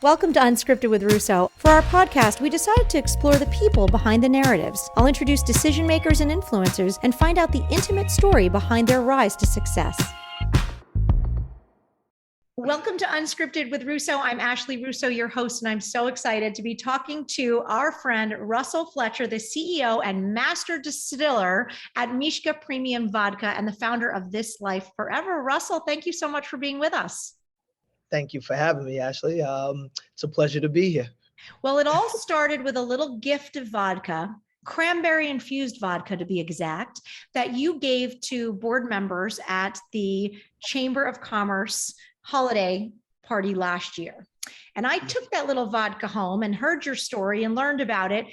Welcome to Unscripted with Russo. For our podcast, we decided to explore the people behind the narratives. I'll introduce decision makers and influencers and find out the intimate story behind their rise to success. Welcome to Unscripted with Russo. I'm Ashley Russo, your host, and I'm so excited to be talking to our friend Russell Fletcher, the CEO and master distiller at Mishka Premium Vodka and the founder of This Life Forever. Russell, thank you so much for being with us. Thank you for having me, Ashley. It's a pleasure to be here. Well, it all started with a little gift of vodka, cranberry infused vodka to be exact, that you gave to board members at the Chamber of Commerce holiday party last year. And I took that little vodka home and heard your story and learned about it,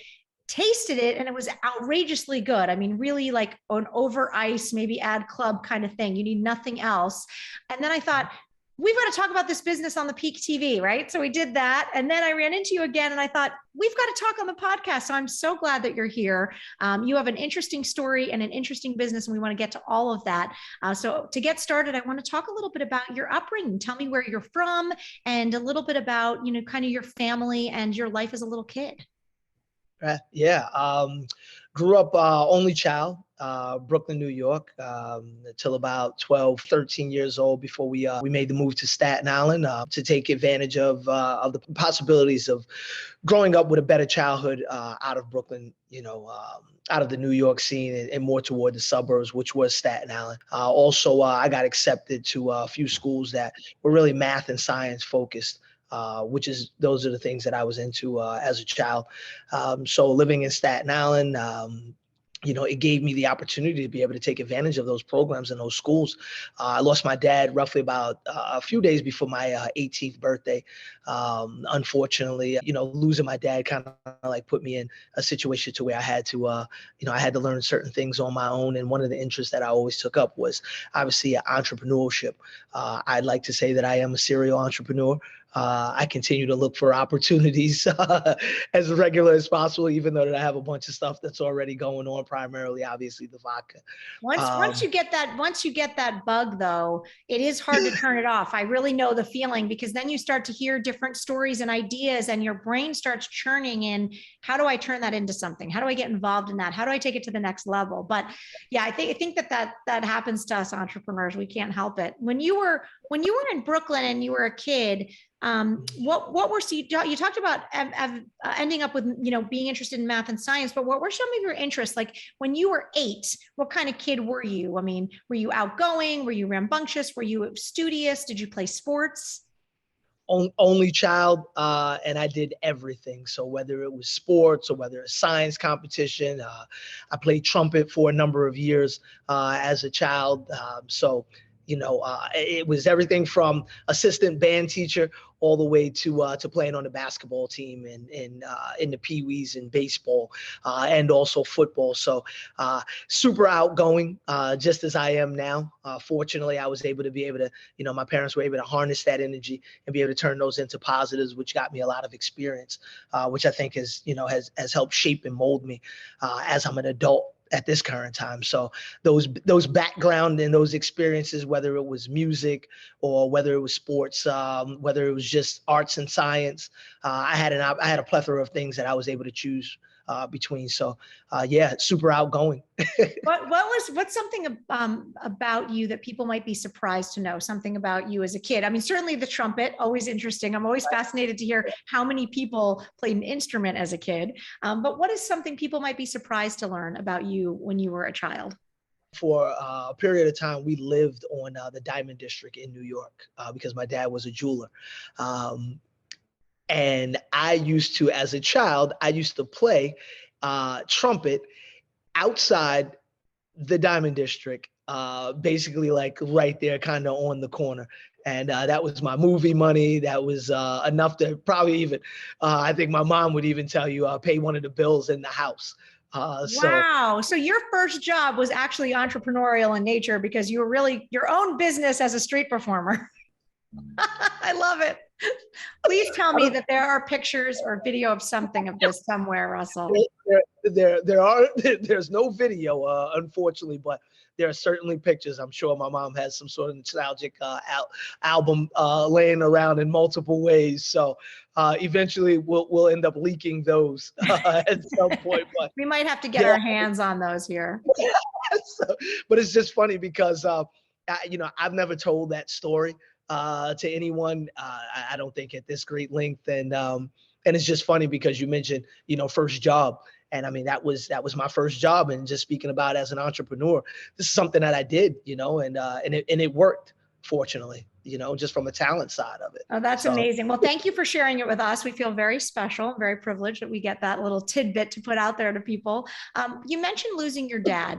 tasted it, and it was outrageously good. I mean, really like an over ice, maybe add club kind of thing. You need nothing else. And then I thought, we've got to talk about this business on the Peak TV, right? So we did that. And then I ran into you again and I thought, we've got to talk on the podcast. So I'm so glad that you're here. You have an interesting story and an interesting business, and we want to get to all of that. So to get started, I want to talk a little bit about your upbringing. Tell me where you're from and a little bit about, kind of your family and your life as a little kid. Grew up only child, Brooklyn, New York, until about 12, 13 years old before we made the move to Staten Island to take advantage of the possibilities of growing up with a better childhood out of Brooklyn, out of the New York scene and more toward the suburbs, which was Staten Island. I got accepted to a few schools that were really math and science focused. Those are the things that I was into as a child. So living in Staten Island, it gave me the opportunity to be able to take advantage of those programs and those schools. I lost my dad roughly about a few days before my 18th birthday. Unfortunately, losing my dad kind of like put me in a situation to where I had to, I had to learn certain things on my own. And one of the interests that I always took up was obviously entrepreneurship. I'd like to say that I am a serial entrepreneur. I continue to look for opportunities as regular as possible, even though that I have a bunch of stuff that's already going on, primarily, obviously, the vodka. Once you get that bug, though, it is hard to turn it off. I really know the feeling, because then you start to hear different stories and ideas and your brain starts churning in. How do I turn that into something? How do I get involved in that? How do I take it to the next level? But yeah, I think that happens to us entrepreneurs. We can't help it. When you were in Brooklyn and you were a kid, you talked about ending up with, being interested in math and science, but what were some of your interests? Like when you were 8, what kind of kid were you? I mean, were you outgoing? Were you rambunctious? Were you studious? Did you play sports? Only child, and I did everything. So whether it was sports or whether it's science competition, I played trumpet for a number of years as a child. It was everything from assistant band teacher all the way to playing on the basketball team and in the Pee-wees and baseball and also football. So super outgoing, just as I am now. Fortunately, I was able to, my parents were able to harness that energy and be able to turn those into positives, which got me a lot of experience, which I think has helped shape and mold me as I'm an adult at this current time. So those background and those experiences, whether it was music or whether it was sports, whether it was just arts and science, I had a plethora of things that I was able to choose between. So super outgoing. What's something about you that people might be surprised to know? Something about you as a kid? I mean, certainly the trumpet, always interesting. I'm always fascinated to hear how many people played an instrument as a kid. But what is something people might be surprised to learn about you when you were a child? For a period of time, we lived on the Diamond District in New York because my dad was a jeweler. And I used to, as a child, play trumpet outside the Diamond District, basically like right there, kind of on the corner. And that was my movie money. That was enough to probably even, I think my mom would even tell you, pay one of the bills in the house. Wow. So your first job was actually entrepreneurial in nature because you were really your own business as a street performer. I love it. Please tell me that there are pictures or video of something of this somewhere, Russell. There's no video, unfortunately, but there are certainly pictures. I'm sure my mom has some sort of nostalgic album laying around in multiple ways. So eventually we'll end up leaking those at some point. But we might have to get our hands on those here. So, but it's just funny because I've never told that story to anyone. I don't think at this great length, and it's just funny because you mentioned first job, and I mean that was my first job, and just speaking about as an entrepreneur, this is something that I did, and it worked, fortunately, just from a talent side of it. Oh, that's amazing. Well, thank you for sharing it with us. We feel very special, very privileged that we get that little tidbit to put out there to people. You mentioned losing your dad.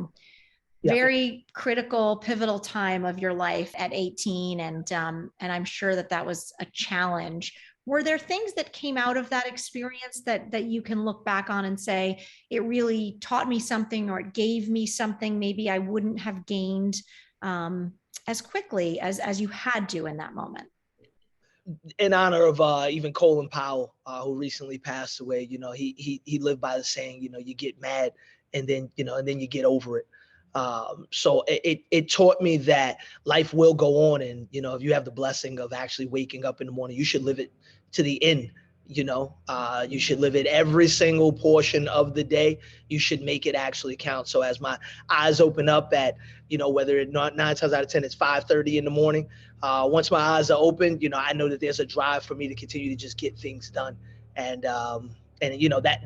Yeah. Very critical, pivotal time of your life at 18. And I'm sure that was a challenge. Were there things that came out of that experience that you can look back on and say, it really taught me something, or it gave me something maybe I wouldn't have gained as quickly as you had to in that moment? In honor of even Colin Powell, who recently passed away, he lived by the saying, you get mad and then you get over it. So it taught me that life will go on, and if you have the blessing of actually waking up in the morning, you should live it to the end. You should live it every single portion of the day. You should make it actually count. So as my eyes open up at whether it's not 9 times out of 10 it's 5:30 in the morning, once my eyes are open, I know that there's a drive for me to continue to just get things done. And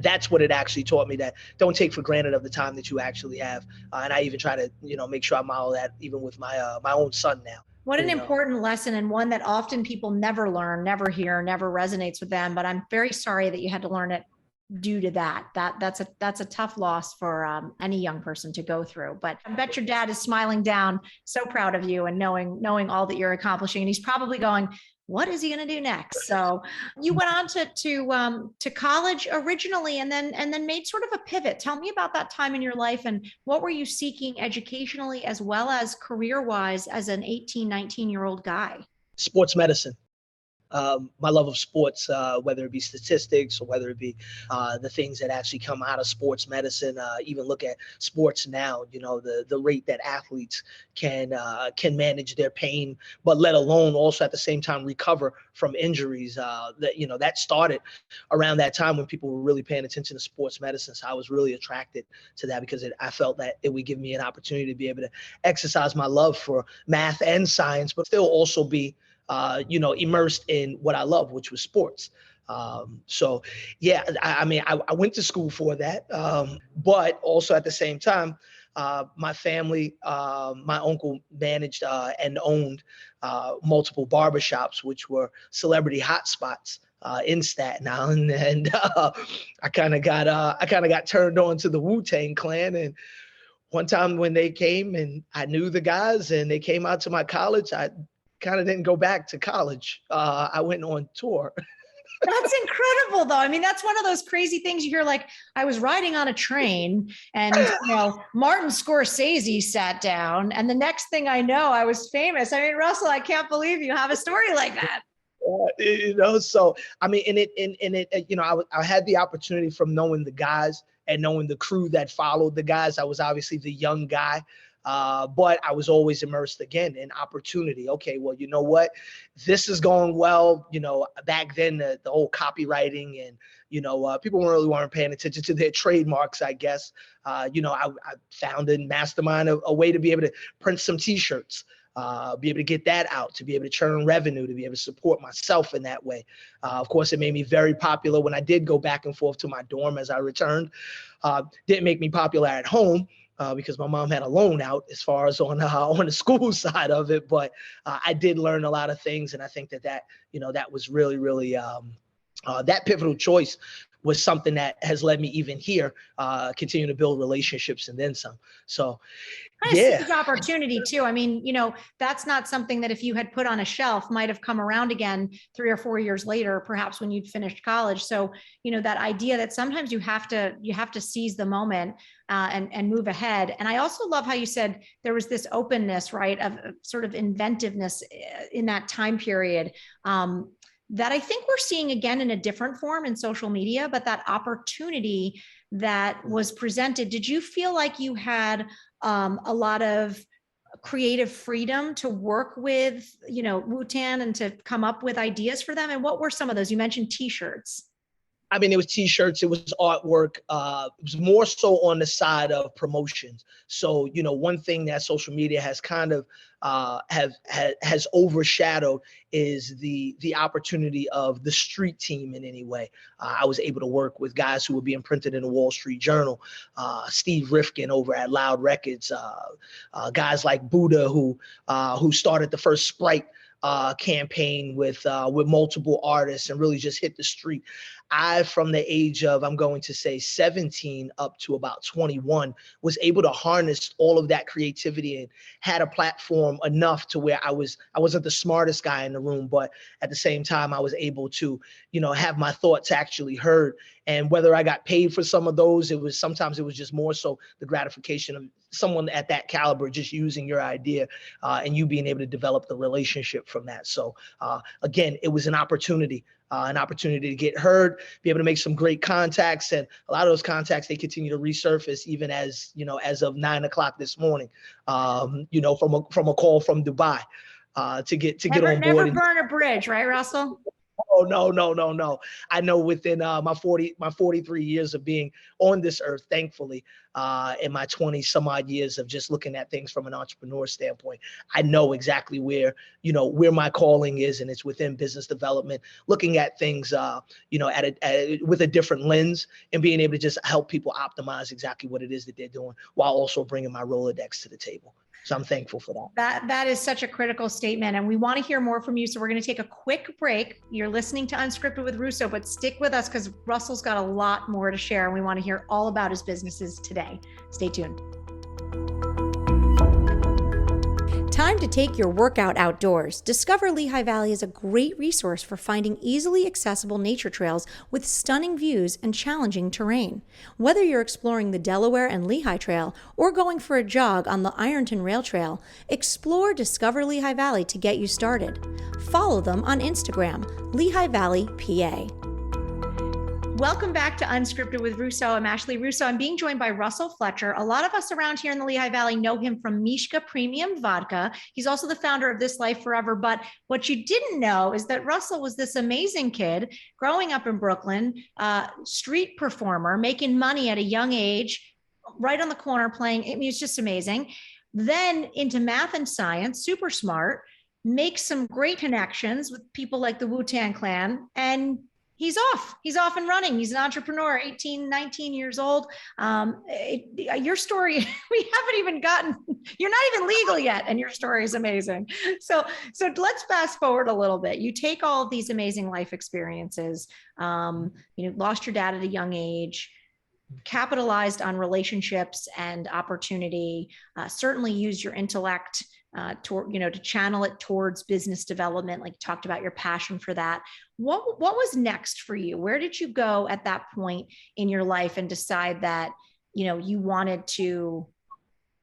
that's what it actually taught me, that don't take for granted of the time that you actually have. And I even try to, make sure I model that even with my own son now. What an important lesson, and one that often people never learn, never hear, never resonates with them. But I'm very sorry that you had to learn it due to that. That's a tough loss for any young person to go through. But I bet your dad is smiling down, so proud of you, and knowing all that you're accomplishing. And he's probably going, what is he going to do next? So you went on to college originally, and then made sort of a pivot. Tell me about that time in your life, and what were you seeking educationally as well as career-wise as an 18, 19-year-old guy? Sports medicine. My love of sports, whether it be statistics or whether it be the things that actually come out of sports medicine, even look at sports now, the rate that athletes can manage their pain, but let alone also at the same time recover from injuries. That started around that time when people were really paying attention to sports medicine. So I was really attracted to that because I felt that it would give me an opportunity to be able to exercise my love for math and science, but still also be immersed in what I love, which was sports. So yeah, I went to school for that. But also at the same time, my family, my uncle managed and owned multiple barbershops, which were celebrity hotspots in Staten Island. And I kind of got turned on to the Wu-Tang Clan. And one time when they came and I knew the guys and they came out to my college, I kind of didn't go back to college. I went on tour. That's incredible, though. I mean, that's one of those crazy things you hear, like, I was riding on a train and, Martin Scorsese sat down, and the next thing I know, I was famous. I mean, Russell, I can't believe you have a story like that. So, I mean, I had the opportunity from knowing the guys and knowing the crew that followed the guys. I was obviously the young guy. But I was always immersed again in opportunity. Okay, well, you know what? This is going well. Back then the whole copywriting and, people weren't paying attention to their trademarks, I guess. I found and mastermind a way to be able to print some T-shirts, be able to get that out, to be able to churn revenue, to be able to support myself in that way. Of course, it made me very popular when I did go back and forth to my dorm as I returned. Didn't make me popular at home. Because my mom had a loan out as far as on the school side of it. But I did learn a lot of things. And I think that was really, really that pivotal choice was something that has led me even here, continue to build relationships and then some. So, yeah. It's opportunity too. I mean, that's not something that if you had put on a shelf might have come around again 3 or 4 years later, perhaps when you'd finished college. So, that idea that sometimes you have to seize the moment and move ahead. And I also love how you said there was this openness, right, of sort of inventiveness in that time period. that I think we're seeing again in a different form in social media, but that opportunity that was presented, did you feel like you had a lot of creative freedom to work with, Wu-Tan and to come up with ideas for them? And what were some of those? You mentioned t-shirts. I mean, it was t-shirts, it was artwork. It was more so on the side of promotions. So, one thing that social media has kind of has overshadowed is the opportunity of the street team in any way. I was able to work with guys who were being printed in the Wall Street Journal, Steve Rifkin over at Loud Records, guys like Buddha who started the first Sprite campaign with multiple artists and really just hit the street. From the age of, I'm going to say 17 up to about 21, was able to harness all of that creativity and had a platform enough to where I wasn't the smartest guy in the room, but at the same time, I was able to, have my thoughts actually heard. And whether I got paid for some of those, sometimes it was just more so the gratification of someone at that caliber just using your idea and you being able to develop the relationship from that. So again, it was an opportunity to get heard, be able to make some great contacts. And a lot of those contacts, they continue to resurface even as of 9:00 this morning, from a call from Dubai to get on board. Never burn a bridge, right, Russell? Oh, no. I know within my 43 years of being on this earth, thankfully, in my 20 some odd years of just looking at things from an entrepreneur standpoint, I know exactly where my calling is, and it's within business development, looking at things, with a different lens and being able to just help people optimize exactly what it is that they're doing while also bringing my Rolodex to the table. So I'm thankful for that. That is such a critical statement. And we want to hear more from you. So we're going to take a quick break. You're listening to Unscripted with Russo, but stick with us because Russell's got a lot more to share. And we want to hear all about his businesses today. Stay tuned. Time to take your workout outdoors. Discover Lehigh Valley is a great resource for finding easily accessible nature trails with stunning views and challenging terrain. Whether you're exploring the Delaware and Lehigh Trail or going for a jog on the Ironton Rail Trail, explore Discover Lehigh Valley to get you started. Follow them on Instagram, Lehigh Valley, PA. Welcome back to Unscripted with Russo. I'm Ashley Russo. I'm being joined by Russell Fletcher. A lot of us around here in the Lehigh Valley know him from Mishka Premium Vodka. He's also the founder of This Life Forever. But what you didn't know is that Russell was this amazing kid growing up in Brooklyn, street performer, making money at a young age, right on the corner playing. I mean, it's just amazing. Then into math and science, super smart, makes some great connections with people like the Wu-Tang Clan, and he's off and running. He's an entrepreneur, 18, 19 years old. Your story, we haven't even you're not even legal yet. And your story is amazing. So let's fast forward a little bit. You take all of these amazing life experiences, lost your dad at a young age, capitalized on relationships and opportunity, certainly used your intellect to channel it towards business development, like you talked about your passion for that. What was next for you? Where did you go at that point in your life and decide that, you wanted to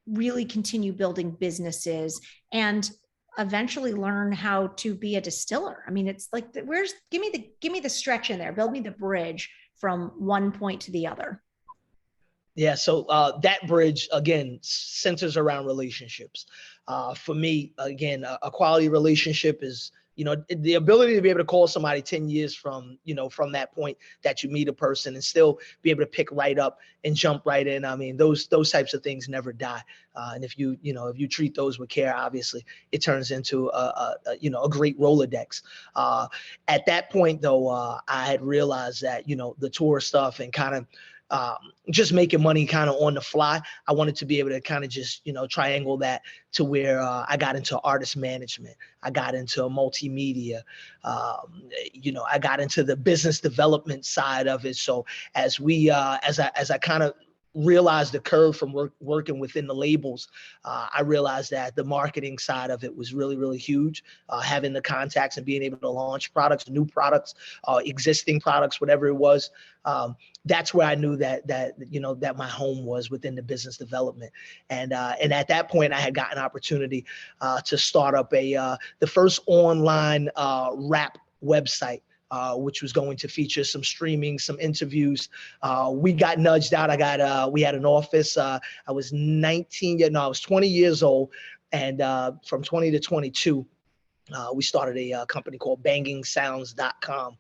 really continue building businesses and eventually learn how to be a distiller? I mean, it's like, give me the stretch in there, build me the bridge from one point to the other. Yeah, so that bridge, again, centers around relationships. For me, again, a quality relationship is, the ability to be able to call somebody 10 years from that point that you meet a person and still be able to pick right up and jump right in. I mean, those types of things never die. And if you treat those with care, obviously it turns into a great Rolodex. At that point, though, I had realized that, the tour stuff and kind of just making money kind of on the fly, I wanted to be able to kind of just, triangle that to where I got into artist management. I got into multimedia. I got into the business development side of it. So as I kind of realized the curve from working within the labels, I realized that the marketing side of it was really, really huge. Having the contacts and being able to launch products, new products, existing products, whatever it was. That's where I knew that my home was within the business development. And at that point, I had gotten an opportunity to start up the first online rap website, which was going to feature some streaming, some interviews. We got nudged out. We had an office. I was 20 years old. And from 20 to 22, we started a company called bangingsounds.com.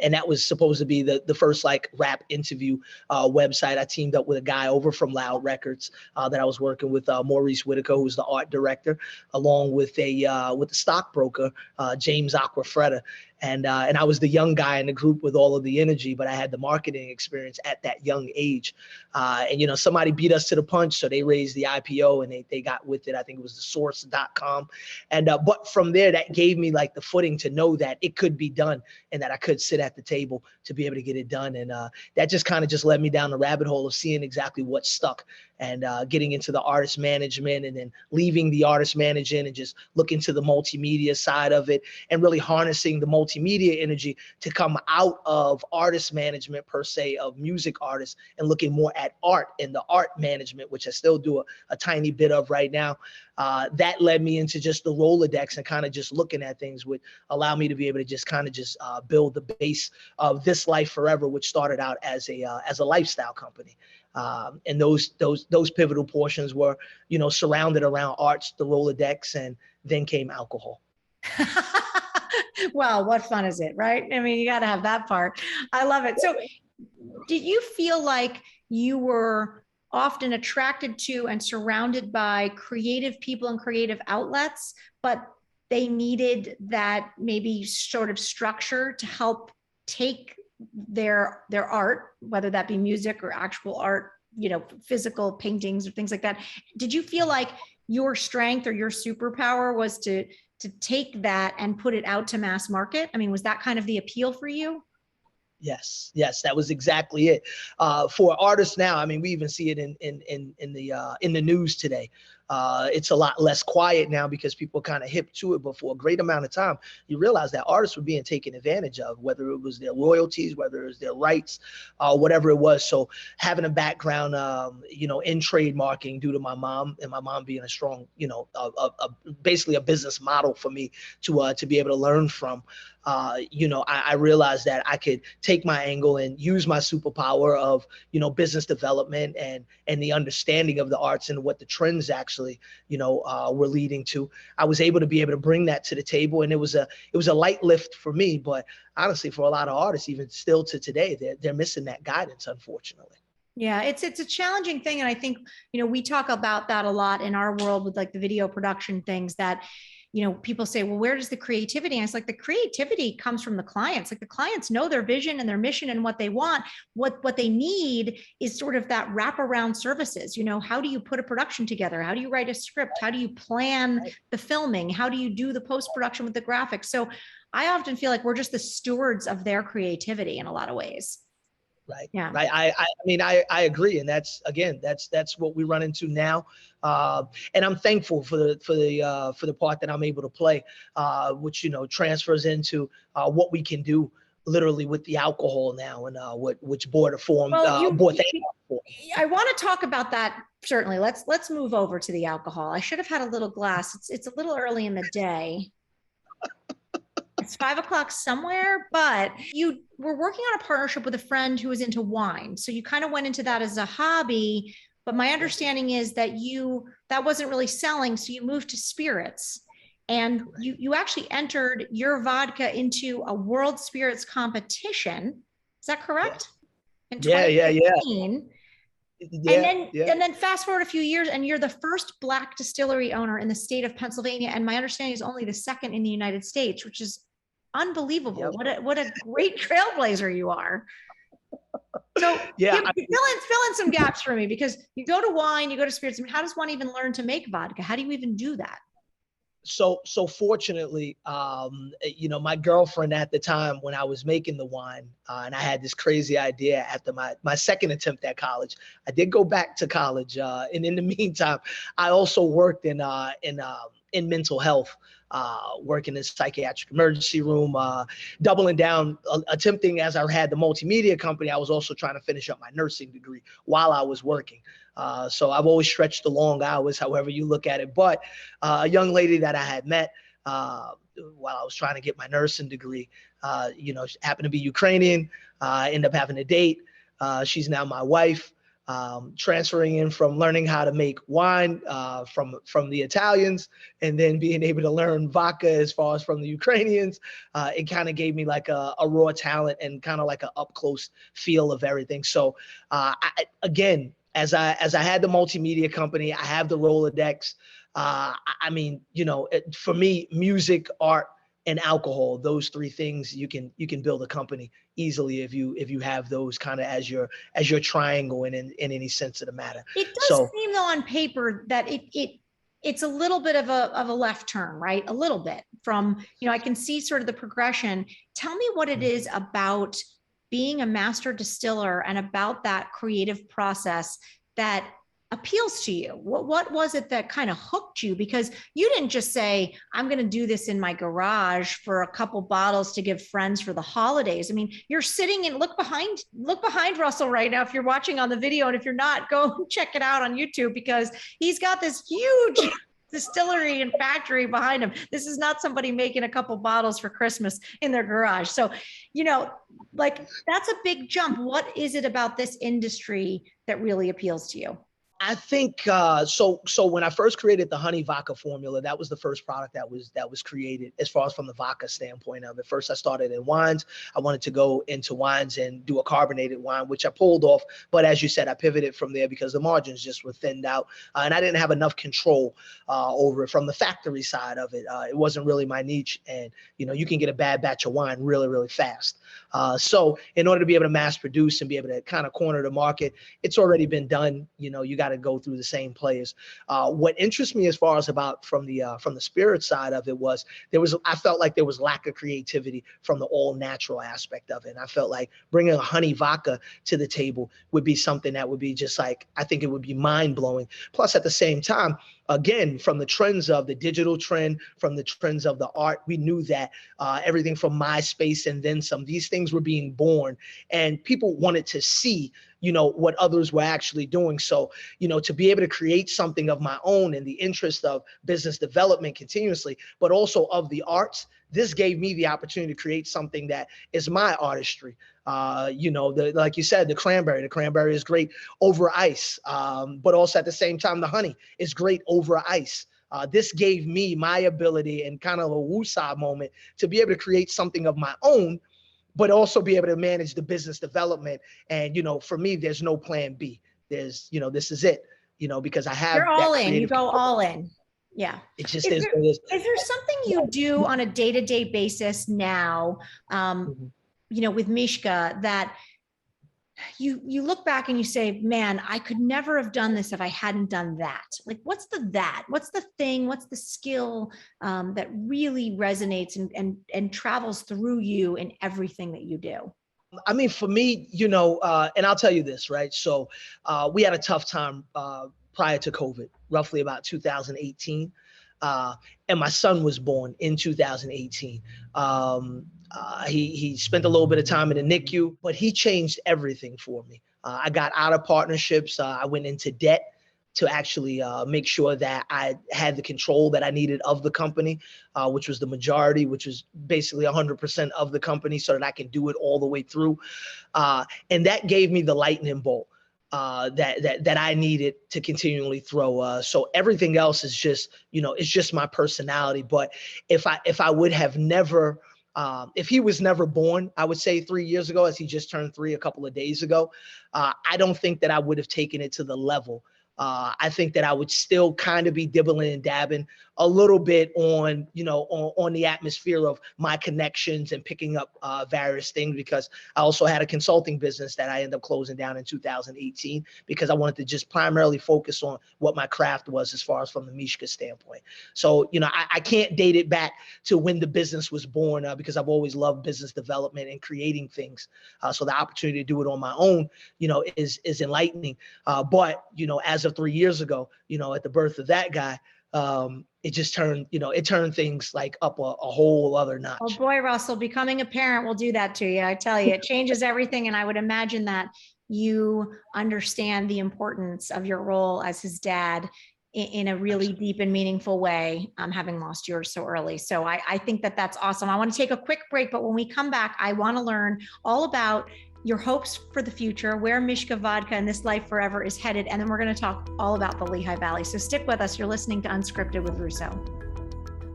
And that was supposed to be the first like rap interview website. I teamed up with a guy over from Loud Records that I was working with, Maurice Whitaker, who's the art director, along with the stockbroker, James Aquafreda. And I was the young guy in the group with all of the energy, but I had the marketing experience at that young age. And, somebody beat us to the punch. So they raised the IPO and they got with it. I think it was the source.com. And, but from there, that gave me like the footing to know that it could be done and that I could sit at the table to be able to get it done. And that just kind of just led me down the rabbit hole of seeing exactly what stuck and getting into the artist management and then leaving the artist management and just looking to the multimedia side of it and really harnessing the multimedia energy to come out of artist management per se of music artists and looking more at art and the art management, which I still do a tiny bit of right now. That led me into just the Rolodex and kind of just looking at things would allow me to be able to just kind of just build the base of This Life Forever, which started out as a lifestyle company. And those pivotal portions were, surrounded around arts, the Rolodex, and then came alcohol. Well, what fun is it, right? I mean, you got to have that part. I love it. So did you feel like you were often attracted to and surrounded by creative people and creative outlets, but they needed that maybe sort of structure to help take their art, whether that be music or actual art, physical paintings or things like that? Did you feel like your strength or your superpower was to take that and put it out to mass market? I mean, was that kind of the appeal for you? Yes, that was exactly it. For artists now, I mean, we even see it in the news today. It's a lot less quiet now because people kind of hip to it. But for a great amount of time, you realize that artists were being taken advantage of, whether it was their royalties, whether it was their rights, whatever it was. So having a background, in trademarking due to my mom and my mom being a strong, basically a business model for me to be able to learn from. I realized that I could take my angle and use my superpower of, business development and the understanding of the arts and what the trends actually, were leading to. I was able to bring that to the table, and it was a light lift for me. But honestly, for a lot of artists, even still to today, they're missing that guidance, unfortunately. Yeah, it's a challenging thing. And I think, we talk about that a lot in our world with like the video production things that, people say, well, where does the creativity? And it's like the creativity comes from the clients. Like the clients know their vision and their mission and what they want. What they need is sort of that wraparound services. How do you put a production together? How do you write a script? How do you plan the filming? How do you do the post-production with the graphics? So I often feel like we're just the stewards of their creativity in a lot of ways. Right. Yeah. Right. I agree. And that's what we run into now. And I'm thankful for the part that I'm able to play, which, transfers into what we can do literally with the alcohol now and which Border formed. I want to talk about that. Certainly. Let's move over to the alcohol. I should have had a little glass. It's a little early in the day. It's 5 o'clock somewhere, but you were working on a partnership with a friend who was into wine. So you kind of went into that as a hobby, but my understanding is that that wasn't really selling. So you moved to spirits and you actually entered your vodka into a world spirits competition. Is that correct? In 2015. And then fast forward a few years and you're the first Black distillery owner in the state of Pennsylvania. And my understanding is only the second in the United States, which is unbelievable. Yep. What a great trailblazer you are. So fill in some gaps for me, because you go to wine, you go to spirits. I mean, how does one even learn to make vodka? How do you even do that? So fortunately, my girlfriend at the time when I was making the wine, and I had this crazy idea after my second attempt at college. I did go back to college, and in the meantime, I also worked in mental health, working in a psychiatric emergency room, doubling down, attempting, as I had the multimedia company, I was also trying to finish up my nursing degree while I was working. So I've always stretched the long hours, however you look at it. But a young lady that I had met, while I was trying to get my nursing degree. She happened to be Ukrainian. I ended up having a date. She's now my wife. Transferring in from learning how to make wine from the Italians, and then being able to learn vodka as far as from the Ukrainians. It kind of gave me like a raw talent and kind of like an up close feel of everything. So again, as I had the multimedia company, I have the Rolodex. For me, music, art, and alcohol, those three things, you can build a company easily if you have those kind of as your triangle in any sense of the matter. It does seem though on paper that it's a little bit of a left turn, right? A little bit from, I can see sort of the progression. Tell me what it is about being a master distiller and about that creative process that appeals to you. What was it that kind of hooked you? Because you didn't just say, I'm going to do this in my garage for a couple bottles to give friends for the holidays. I mean, you're sitting and look behind Russell right now if you're watching on the video, and if you're not, go check it out on YouTube, because he's got this huge distillery and factory behind him. This is not somebody making a couple bottles for Christmas in their garage. So, that's a big jump. What is it about this industry that really appeals to you? I think so when I first created the honey vodka formula, that was the first product that was created as far as from the vodka standpoint of it. First, I started in wines. I wanted to go into wines and do a carbonated wine, which I pulled off. But as you said, I pivoted from there because the margins just were thinned out, and I didn't have enough control over it from the factory side of it. It wasn't really my niche, and you can get a bad batch of wine really, really fast. So in order to be able to mass produce and be able to kind of corner the market, it's already been done. You got to go through the same players. What interests me as far as about from the spirit side of it was I felt like there was lack of creativity from the all natural aspect of it. And I felt like bringing a honey vodka to the table would be something that would be just like, I think it would be mind blowing. Plus at the same time, again, from the trends of the digital trend, from the trends of the art, we knew that everything from MySpace and then some, these things were being born, and people wanted to see, what others were actually doing. So, to be able to create something of my own in the interest of business development continuously, but also of the arts, this gave me the opportunity to create something that is my artistry. Like you said, the cranberry is great over ice, but also at the same time, the honey is great over ice. This gave me my ability and kind of a woosah moment to be able to create something of my own, but also be able to manage the business development. And, for me, there's no plan B. There's, this is it, because I have. You're all in, you go all in. Yeah. It just is what it is. Is there something you do on a day-to-day basis now, with Mishka, that you look back and you say, man, I could never have done this if I hadn't done that? Like, what's the thing, what's the skill that really resonates and travels through you in everything that you do? I mean, for me, and I'll tell you this, right? So we had a tough time prior to COVID, roughly about 2018. And my son was born in 2018. He spent a little bit of time in the NICU, but he changed everything for me. I got out of partnerships. I went into debt to actually make sure that I had the control that I needed of the company, which was the majority, which was basically 100% of the company, so that I can do it all the way through. And that gave me the lightning bolt that I needed to continually throw. So everything else is just, it's just my personality. But if I would have never, if he was never born, I would say 3 years ago, as he just turned 3 a couple of days ago, I don't think that I would have taken it to the level. I think that I would still kind of be dibbling and dabbing a little bit on, on the atmosphere of my connections and picking up various things, because I also had a consulting business that I ended up closing down in 2018 because I wanted to just primarily focus on what my craft was as far as from the Mishka standpoint. So, I can't date it back to when the business was born because I've always loved business development and creating things. So the opportunity to do it on my own, is enlightening. But, as of 3 years ago, at the birth of that guy, it just turned, it turned things like up a whole other notch. Oh boy, Russell, becoming a parent will do that to you. I tell you, it changes everything. And I would imagine that you understand the importance of your role as his dad in a really deep and meaningful way, having lost yours so early. So I think that that's awesome. I want to take a quick break, but when we come back, I want to learn all about your hopes for the future, where Mishka Vodka and This Life Forever is headed. And then we're going to talk all about the Lehigh Valley. So stick with us. You're listening to Unscripted with Russo.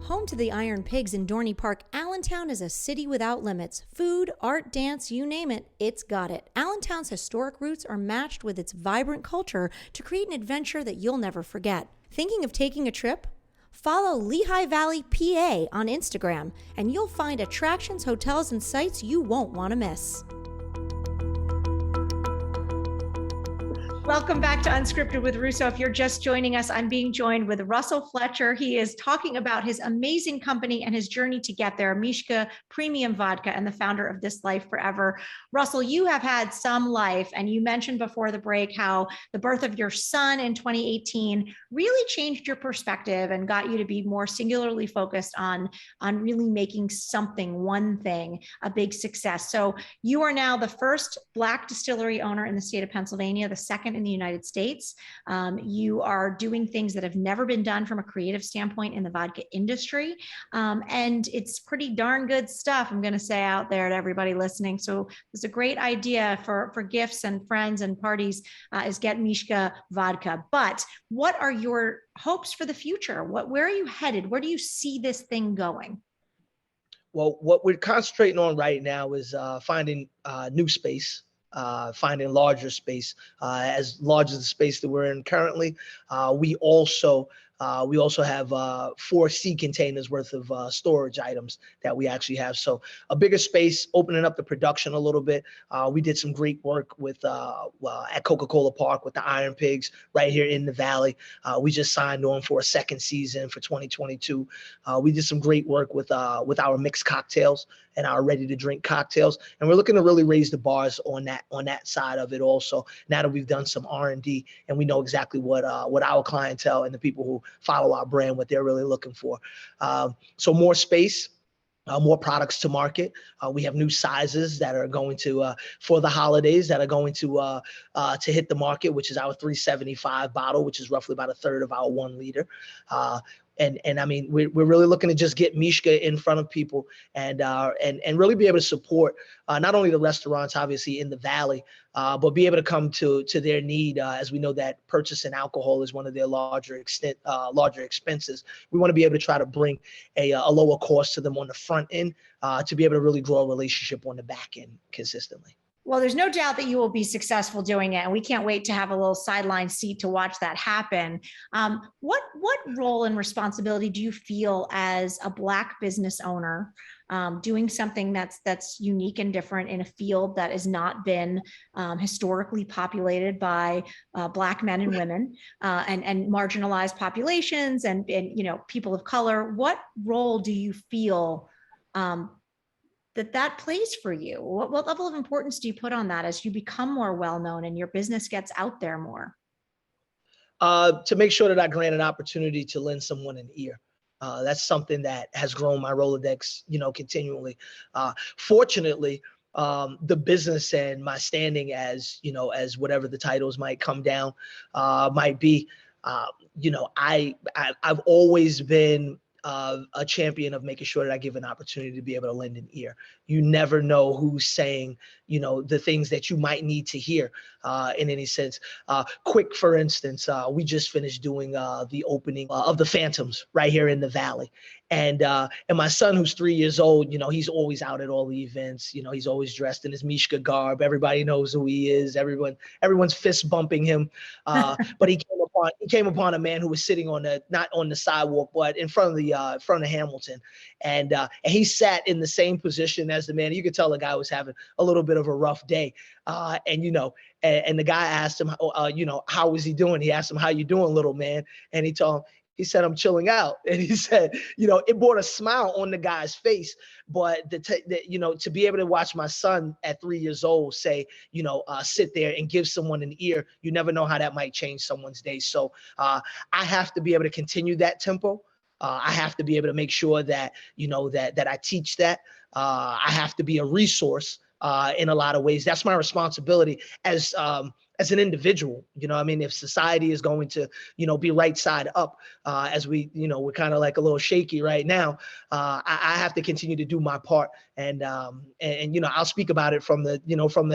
Home to the Iron Pigs in Dorney Park, Allentown is a city without limits. Food, art, dance, you name it, it's got it. Allentown's historic roots are matched with its vibrant culture to create an adventure that you'll never forget. Thinking of taking a trip? Follow Lehigh Valley, PA on Instagram, and you'll find attractions, hotels, and sites you won't want to miss. Welcome back to Unscripted with Russo. If you're just joining us, I'm being joined with Russell Fletcher. He is talking about his amazing company and his journey to get there, Mishka Premium Vodka, and the founder of This Life Forever. Russell, you have had some life, and you mentioned before the break how the birth of your son in 2018 really changed your perspective and got you to be more singularly focused on really making something, one thing, a big success. So you are now the first Black distillery owner in the state of Pennsylvania, the second in the United States. You are doing things that have never been done from a creative standpoint in the vodka industry. And it's pretty darn good stuff, I'm going to say out there to everybody listening. So it's a great idea for gifts and friends and parties is get Mishka Vodka. But what are your hopes for the future? Where are you headed? Where do you see this thing going? Well, what we're concentrating on right now is finding new space. Finding larger space, as large as the space that we're in currently. We also have 4 sea containers worth of storage items that we actually have. So a bigger space, opening up the production a little bit. We did some great work with at Coca-Cola Park with the Iron Pigs right here in the Valley. We just signed on for a second season for 2022. We did some great work with our mixed cocktails and our ready-to-drink cocktails, and we're looking to really raise the bars on that side of it also. Now that we've done some R&D and we know exactly what our clientele and the people who follow our brand, what they're really looking for. So more space, more products to market. We have new sizes that are going to for the holidays that are going to hit the market, which is our 375 bottle, which is roughly about a third of our 1 liter. And I mean, we're really looking to just get Mishka in front of people and really be able to support not only the restaurants, obviously in the Valley, but be able to come to their need, as we know that purchasing alcohol is one of their larger expenses. We want to be able to try to bring a lower cost to them on the front end to be able to really grow a relationship on the back end consistently. Well, there's no doubt that you will be successful doing it, and we can't wait to have a little sideline seat to watch that happen. What role and responsibility do you feel as a Black business owner, doing something that's unique and different in a field that has not been historically populated by Black men and women and marginalized populations and people of color? What role do you feel that plays for you? What level of importance do you put on that as you become more well-known and your business gets out there more? To make sure that I grant an opportunity to lend someone an ear. That's something that has grown my Rolodex, continually. Fortunately, the business and my standing as whatever the titles might come down, might be, I've always been a champion of making sure that I give an opportunity to be able to lend an ear. You never know who's saying, the things that you might need to hear in any sense. Quick, for instance, we just finished doing the opening of the Phantoms right here in the Valley. And my son, who's 3 years old, he's always out at all the events. He's always dressed in his Mishka garb. Everybody knows who he is. Everyone's fist bumping him. But he came upon a man who was sitting not on the sidewalk, but in front of Hamilton. And he sat in the same position as the man. You could tell the guy was having a little bit of a rough day. And the guy asked him, how was he doing? He asked him, how you doing, little man? And he said, I'm chilling out. And he said, it brought a smile on the guy's face. But to be able to watch my son at 3 years old say, sit there and give someone an ear, you never know how that might change someone's day. So I have to be able to continue that tempo. I have to be able to make sure that, that I teach that. I have to be a resource in a lot of ways. That's my responsibility as as an individual. I mean, if society is going to, be right side up, as we, we're kind of like a little shaky right now, I have to continue to do my part. And I'll speak about it from the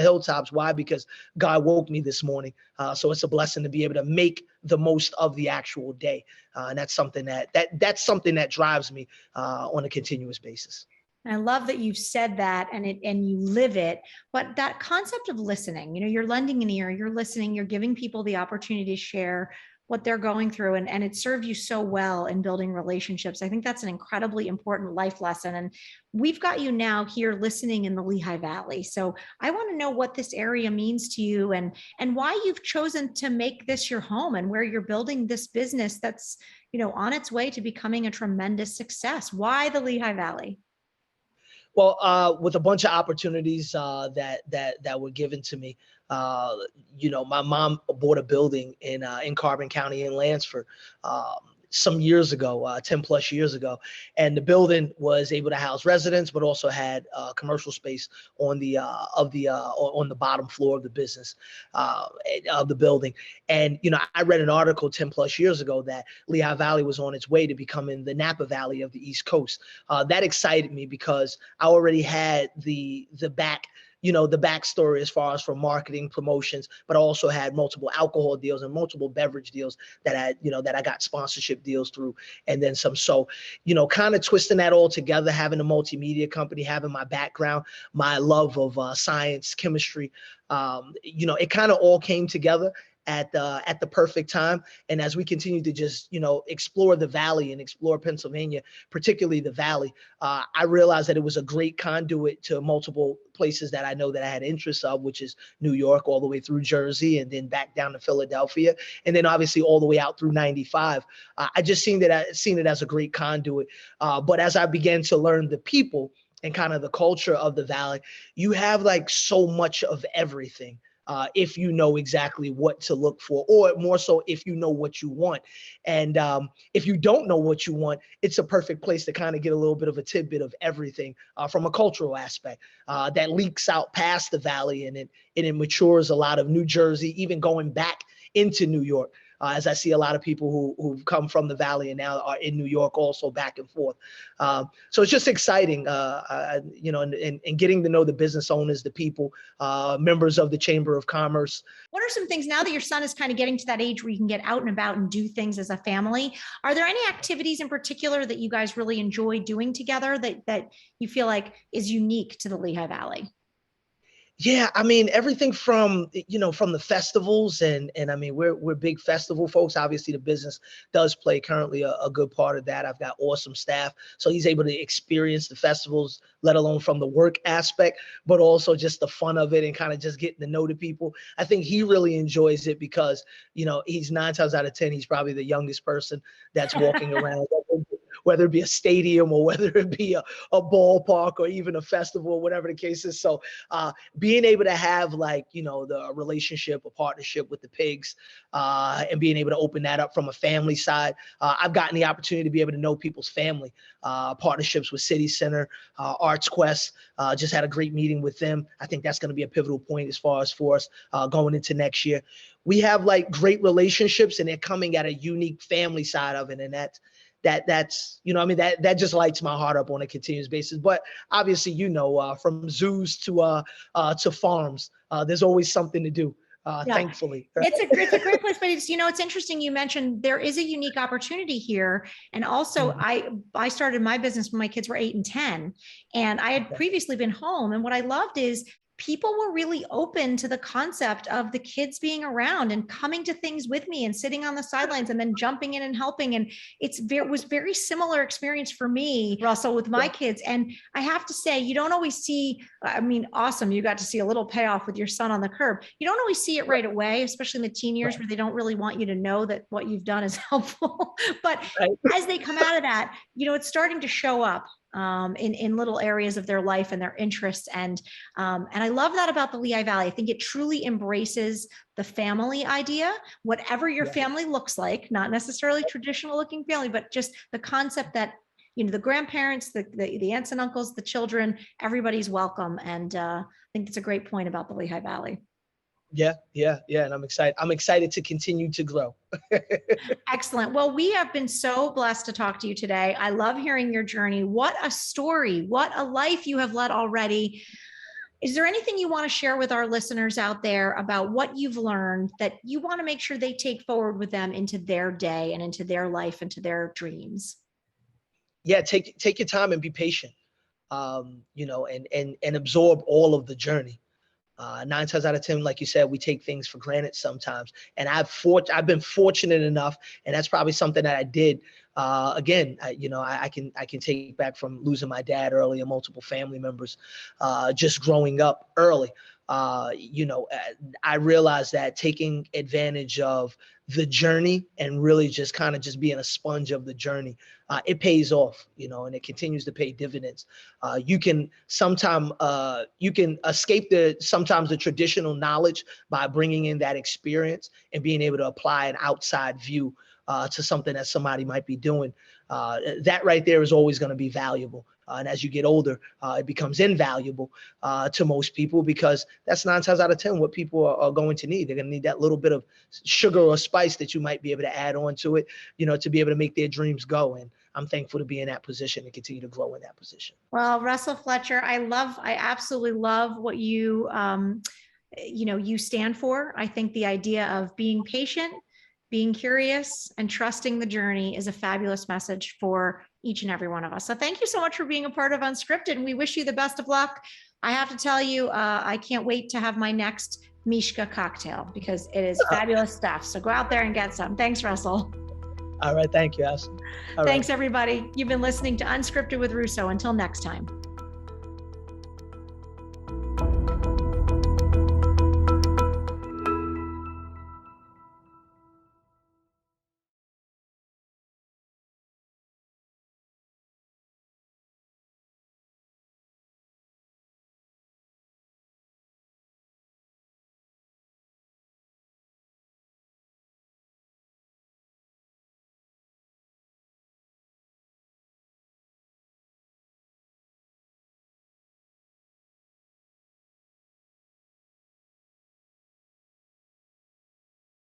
hilltops. Why? Because God woke me this morning. So it's a blessing to be able to make the most of the actual day. And that's something that's something that drives me on a continuous basis. I love that you've said that and you live it. But that concept of listening, you're lending an ear, you're listening, you're giving people the opportunity to share what they're going through. And it served you so well in building relationships. I think that's an incredibly important life lesson. And we've got you now here listening in the Lehigh Valley. So I want to know what this area means to you and why you've chosen to make this your home and where you're building this business that's, on its way to becoming a tremendous success. Why the Lehigh Valley? Well, with a bunch of opportunities that were given to me, my mom bought a building in Carbon County in Lansford some years ago, 10 plus years ago, and the building was able to house residents, but also had commercial space on the on the bottom floor of the business of the building. And I read an article 10 plus years ago that Lehigh Valley was on its way to becoming the Napa Valley of the East Coast. That excited me because I already had the backstory as far as for marketing promotions, but I also had multiple alcohol deals and multiple beverage deals that I got sponsorship deals through, and then some. So, kind of twisting that all together, having a multimedia company, having my background, my love of science, chemistry, it kind of all came together at the perfect time. And as we continue to just, explore the Valley and explore Pennsylvania, particularly the Valley, I realized that it was a great conduit to multiple places that I know that I had interest of, which is New York all the way through Jersey and then back down to Philadelphia. And then obviously all the way out through 95. I just seen it as a great conduit. But as I began to learn the people and kind of the culture of the Valley, you have like so much of everything. If you know exactly what to look for, or more so if you know what you want. And if you don't know what you want, it's a perfect place to kind of get a little bit of a tidbit of everything from a cultural aspect that leaks out past the Valley, and it matures a lot of New Jersey, even going back into New York. As I see a lot of people who've come from the Valley and now are in New York also back and forth. So it's just exciting, and getting to know the business owners, the people, members of the Chamber of Commerce. What are some things now that your son is kind of getting to that age where you can get out and about and do things as a family? Are there any activities in particular that you guys really enjoy doing together that you feel like is unique to the Lehigh Valley? Yeah, I mean, everything from the festivals, and I mean, we're big festival folks. Obviously the business does play currently a good part of that. I've got awesome staff, so he's able to experience the festivals, let alone from the work aspect, but also just the fun of it and kind of just getting to know the people. I think he really enjoys it because he's 9 times out of 10 he's probably the youngest person that's walking around, whether it be a stadium or whether it be a ballpark or even a festival or whatever the case is. So being able to have the relationship, a partnership with the pigs, and being able to open that up from a family side. I've gotten the opportunity to be able to know people's family, partnerships with City Center, Arts Quest, just had a great meeting with them. I think that's going to be a pivotal point as far as for us going into next year. We have great relationships, and they're coming at a unique family side of it. And that's that just lights my heart up on a continuous basis. But obviously, from zoos to farms, there's always something to do. Thankfully, it's a great place, but it's interesting. You mentioned there is a unique opportunity here, and also I started my business when my kids were 8 and 10, and I had previously been home. And what I loved is people were really open to the concept of the kids being around and coming to things with me and sitting on the sidelines and then jumping in and helping. And it was very similar experience for me, Russell, with my kids. And I have to say, you don't always see, awesome. You got to see a little payoff with your son on the curb. You don't always see it right away, especially in the teen years where they don't really want you to know that what you've done is helpful. But as they come out of that, it's starting to show up in little areas of their life and their interests. And I love that about the Lehigh Valley. I think it truly embraces the family idea, whatever your family looks like, not necessarily traditional looking family, but just the concept that, the grandparents, the aunts and uncles, the children, everybody's welcome. And I think that's a great point about the Lehigh Valley. Yeah. And I'm excited. I'm excited to continue to grow. Excellent. Well, we have been so blessed to talk to you today. I love hearing your journey. What a story. What a life you have led already. Is there anything you want to share with our listeners out there about what you've learned that you want to make sure they take forward with them into their day and into their life, into their dreams? Yeah. Take your time and be patient. And absorb all of the journey. 9 times out of 10, like you said, we take things for granted sometimes. And I've been fortunate enough, and that's probably something that I did. I can take back from losing my dad early and multiple family members, just growing up early. I realized that taking advantage of the journey and really just kind of just being a sponge of the journey, it pays off, and it continues to pay dividends. You can escape sometimes the traditional knowledge by bringing in that experience and being able to apply an outside view to something that somebody might be doing. That right there is always going to be valuable. And as you get older, it becomes invaluable to most people, because that's 9 times out of 10 what people are going to need. They're going to need that little bit of sugar or spice that you might be able to add on to it, to be able to make their dreams go. And I'm thankful to be in that position and continue to grow in that position. Well, Russell Fletcher, I absolutely love what you stand for. I think the idea of being patient, being curious, and trusting the journey is a fabulous message for each and every one of us. So thank you so much for being a part of Unscripted, and we wish you the best of luck. I have to tell you, I can't wait to have my next Mishka cocktail, because it is fabulous stuff. So go out there and get some. Thanks, Russell. All right. Thank you, Ashley. Thanks, everybody. You've been listening to Unscripted with Russo. Until next time.